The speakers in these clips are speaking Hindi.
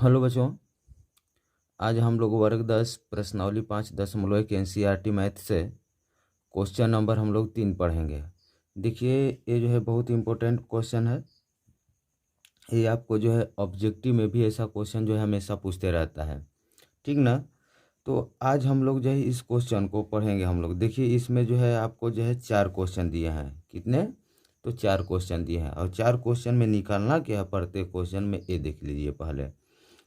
हेलो बच्चों, आज हम लोग वर्ग 10 प्रश्नावली 5.1 एनसीईआरटी मैथ से क्वेश्चन नंबर हम लोग 3 पढ़ेंगे। देखिए, ये जो है बहुत इंपॉर्टेंट क्वेश्चन है। ये आपको जो है ऑब्जेक्टिव में भी ऐसा क्वेश्चन जो है हमेशा पूछते रहता है, ठीक ना। तो आज हम लोग जो है इस क्वेश्चन को पढ़ेंगे। हम लोग देखिए, इसमें जो है आपको जो है 4 क्वेश्चन दिए हैं। कितने? तो 4 क्वेश्चन दिए हैं, और 4 क्वेश्चन में निकालना क्या है प्रत्येक क्वेश्चन में, ये देख लीजिए। पहले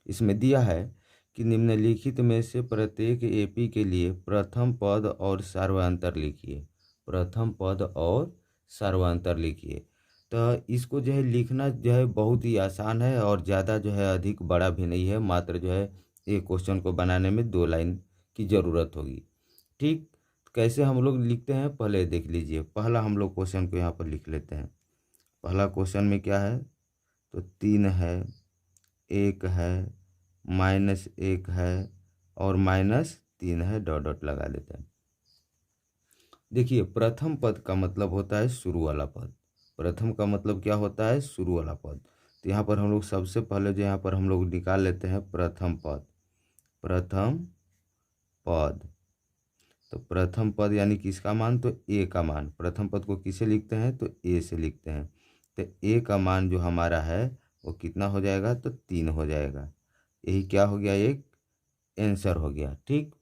इसमें दिया है कि निम्नलिखित में से प्रत्येक एपी के लिए प्रथम पद और सार्वंतर लिखिए। प्रथम पद और सार्वंतर लिखिए। तो इसको जो है लिखना जो है बहुत ही आसान है, और ज़्यादा जो है अधिक बड़ा भी नहीं है। मात्र जो है एक क्वेश्चन को बनाने में 2 लाइन की ज़रूरत होगी। ठीक, कैसे हम लोग लिखते हैं पहले देख लीजिए। पहला हम लोग क्वेश्चन को यहाँ पर लिख लेते हैं। पहला क्वेश्चन में क्या है? तो 3 है, 1 है, -1 है और -3 है, डॉट डॉट लगा देते हैं। देखिए, प्रथम पद का मतलब होता है शुरू वाला पद। प्रथम का मतलब क्या होता है? शुरू वाला पद। तो यहाँ पर हम लोग सबसे पहले जो यहाँ पर हम लोग निकाल लेते हैं प्रथम पद। प्रथम पद, तो प्रथम पद यानी किसका मान? तो ए का मान। प्रथम पद को किसे लिखते हैं? तो ए से लिखते हैं। तो ए का मान जो हमारा है वो कितना हो जाएगा? तो 3 हो जाएगा। यही क्या हो गया? एक आंसर हो गया। ठीक,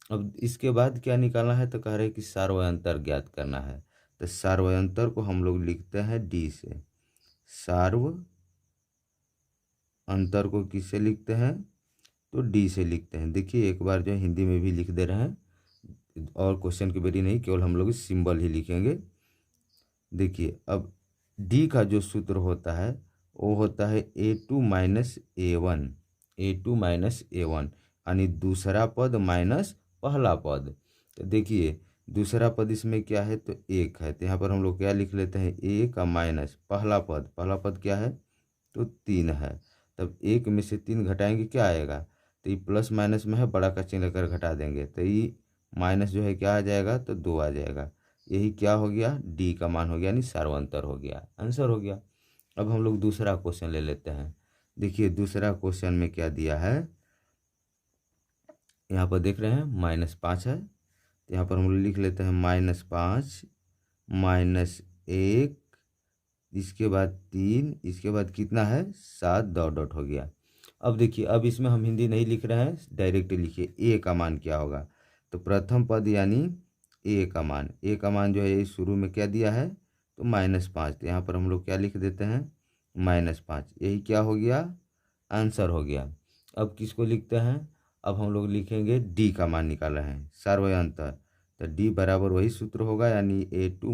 अब इसके बाद क्या निकालना है? तो कह रहे हैं कि सार्वयंतर ज्ञात करना है। तो सार्वयंतर को हम लोग लिखते हैं डी से। सार्व अंतर को किससे लिखते हैं? तो डी से लिखते हैं। देखिए, एक बार जो हिंदी में भी लिख दे रहे हैं, और क्वेश्चन की बेरी नहीं, केवल हम लोग सिंबल ही लिखेंगे। देखिए, अब डी का जो सूत्र होता है वो होता है A2 - A1 यानी दूसरा पद माइनस पहला पद। तो देखिए, दूसरा पद इसमें क्या है? तो 1 है। तो यहाँ पर हम लोग क्या लिख लेते हैं? 1 का माइनस पहला पद। पहला पद क्या है? तो 3 है। तब 1 में से 3 घटाएंगे, क्या आएगा? तो ये प्लस माइनस में है, बड़ा का चिन्ह लेकर घटा देंगे, तो ये माइनस जो है क्या आ जाएगा? तो 2 आ जाएगा। यही क्या हो गया? डी का मान हो गया, यानी सार्वंतर हो गया, आंसर हो गया। अब हम लोग दूसरा क्वेश्चन ले लेते हैं। देखिए, दूसरा क्वेश्चन में क्या दिया है? यहाँ पर देख रहे हैं -5 है। तो यहाँ पर हम लोग लिख लेते हैं -5 -1, इसके बाद 3, इसके बाद कितना है? 7, डॉट डॉट हो गया। अब देखिए, अब इसमें हम हिंदी नहीं लिख रहे हैं, डायरेक्ट लिखिए ए का मान क्या होगा। तो प्रथम पद यानी ए का मान। ए का मान जो है ये शुरू में क्या दिया है? तो -5। तो यहाँ पर हम लोग क्या लिख देते हैं? -5। यही क्या हो गया? आंसर हो गया। अब किसको लिखते हैं? अब हम लोग लिखेंगे डी का मान निकाल रहे हैं, सार्वयंतर। तो डी बराबर वही सूत्र होगा, यानी A2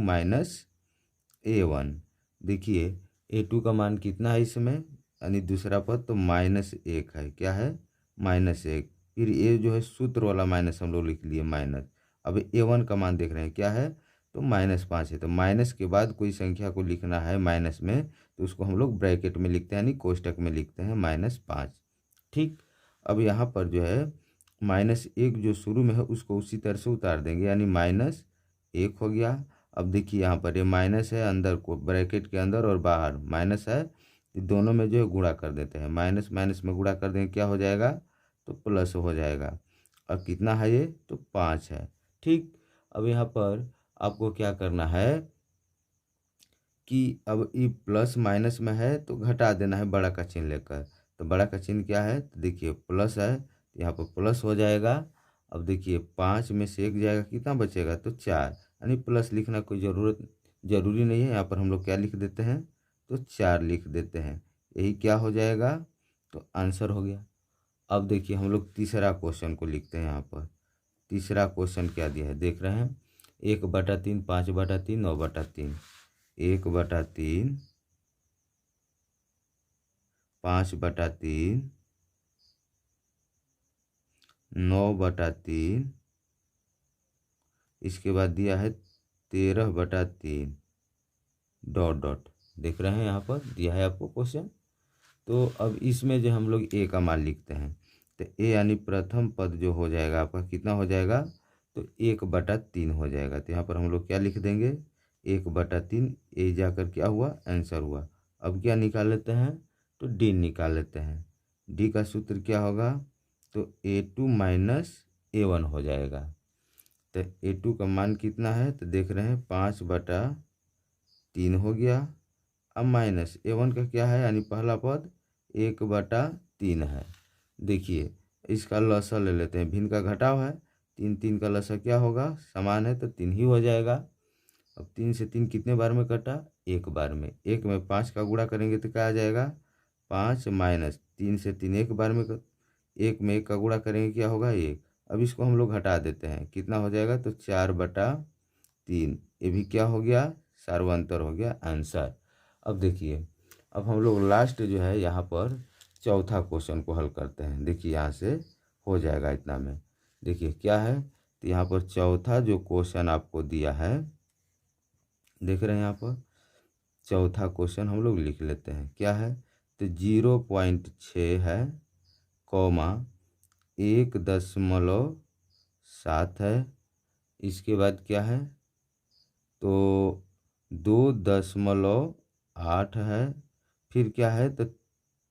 - A1। देखिए, A2 का मान कितना है इसमें? यानी दूसरा पद तो -1 है। क्या है? -1। फिर ये जो है सूत्र वाला माइनस हम लोग लिख लिए माइनस। अब A1 का मान देख रहे हैं क्या है? तो -5 है। तो माइनस के बाद कोई संख्या को लिखना है माइनस में, तो उसको हम लोग ब्रैकेट में लिखते हैं, यानी कोष्टक में लिखते हैं -5। ठीक, अब यहाँ पर जो है -1 जो शुरू में है उसको उसी तरह से उतार देंगे, यानी -1 हो गया। अब देखिए, यहाँ पर ये माइनस है, अंदर को ब्रैकेट के अंदर और बाहर माइनस है, ये दोनों में जो है गुणा कर देते हैं। माइनस माइनस में गुणा कर देंगे, क्या हो जाएगा? तो प्लस हो जाएगा। और कितना है ये? तो 5 है। ठीक, अब यहाँ पर आपको क्या करना है कि अब ये प्लस माइनस में है तो घटा देना है बड़ा का चिन्ह लेकर। तो बड़ा का चिन्ह क्या है? तो देखिए प्लस है, तो यहाँ पर प्लस हो जाएगा। अब देखिए, 5 में से 1 जाएगा, कितना बचेगा? तो 4, यानी प्लस लिखना कोई ज़रूरी नहीं है। यहाँ पर हम लोग क्या लिख देते हैं? तो 4 लिख देते हैं। यही क्या हो जाएगा? तो आंसर हो गया। अब देखिए, हम लोग तीसरा क्वेश्चन को लिखते हैं। यहाँ पर तीसरा क्वेश्चन क्या दिया है देख रहे हैं? 1/3, 5/3, 9/3। 1/3, 5/3, 9/3, इसके बाद दिया है 13/3, डॉट डॉट। देख रहे हैं यहाँ पर दिया है आपको क्वेश्चन। तो अब इसमें जो हम लोग ए का मान लिखते हैं, तो ए यानी प्रथम पद जो हो जाएगा आपका, कितना हो जाएगा? तो 1/3 हो जाएगा। तो यहाँ पर हम लोग क्या लिख देंगे? 1/3। ए जाकर क्या हुआ? आंसर हुआ। अब क्या निकाल लेते हैं? तो डी निकाल लेते हैं। डी का सूत्र क्या होगा, तो A2 माइनस A1 हो जाएगा। तो A2 का मान कितना है, तो देख रहे हैं 5/3 हो गया। अब माइनस A1 का क्या है, यानी पहला पद 1/3 है। देखिए इसका लसा ले लेते हैं, भिन्न का घटाव है, 3 का लसा क्या होगा, समान है तो 3 ही हो जाएगा। अब 3 से 3 कितने बार में कटा, एक बार में। एक में 5 का गुणा करेंगे तो क्या आ जाएगा, 5 माइनस 3 से 3 एक बार में एक में 1 का गुणा करेंगे क्या होगा, 1। अब इसको हम लोग घटा देते हैं, कितना हो जाएगा, तो 4/3। ये भी क्या हो गया, सार्वंतर हो गया आंसर। अब देखिए, अब हम लोग लास्ट जो है यहाँ पर चौथा क्वेश्चन को हल करते हैं। देखिए यहाँ से हो जाएगा इतना में। देखिए क्या है, तो यहाँ पर चौथा जो क्वेश्चन आपको दिया है, देख रहे हैं यहाँ पर चौथा क्वेश्चन हम लोग लिख लेते हैं। क्या है, तो 0.6 है, कॉमा 1.7 है। इसके बाद क्या है, तो 2.8 है। फिर क्या है, तो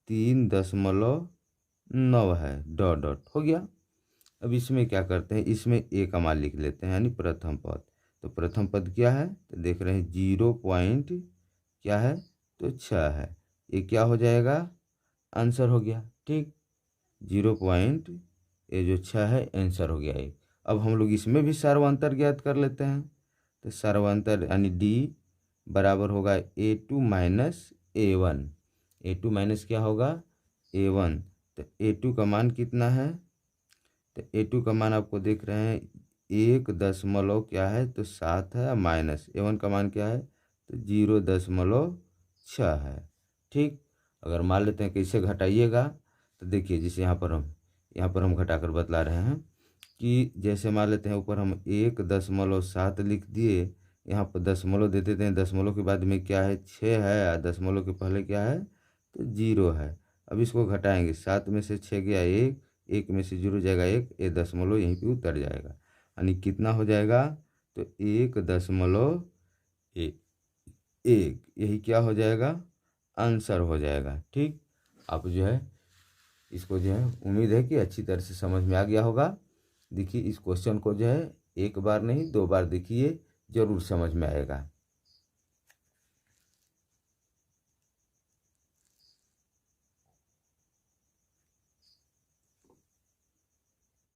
3.9 है, डॉट डॉट हो गया। अब इसमें क्या करते हैं, इसमें ए का मान लिख लेते हैं, यानी प्रथम पद। तो प्रथम पद क्या है, तो देख रहे हैं 0 पॉइंट क्या है, तो 6 है। ये क्या हो जाएगा, आंसर हो गया। ठीक, 0 पॉइंट ये जो 6 है आंसर हो गया एक। अब हम लोग इसमें भी सर्वांतर ज्ञात कर लेते हैं। तो सर्वांतर यानी डी बराबर होगा A2 minus A1। A2 minus क्या होगा, A1। तो A2 का मान कितना है, तो A2 का मान आपको देख रहे हैं 1 क्या है, तो 7 है, माइनस A1 का मान क्या है, तो 0.6 है। ठीक, अगर मान लेते हैं कैसे घटाइएगा, तो देखिए जैसे यहाँ पर हम घटाकर बतला रहे हैं कि जैसे मान लेते हैं ऊपर हम 1.7 लिख दिए, यहाँ पर दशमलव दे देते हैं, दशमलव के बाद में क्या है, 6 है, और दशमलव के पहले क्या है, तो 0 है। अब इसको घटाएंगे, 7 में से 6 गया 1, 1 में से 0 जाएगा 1, ये दशमलव यहीं पे उतर जाएगा, यानी कितना हो जाएगा, तो 1.1, यही क्या हो जाएगा, आंसर हो जाएगा। ठीक, आप जो है इसको जो है उम्मीद है कि अच्छी तरह से समझ में आ गया होगा। देखिए इस क्वेश्चन को जो है एक बार नहीं 2 बार देखिए, ज़रूर समझ में आएगा।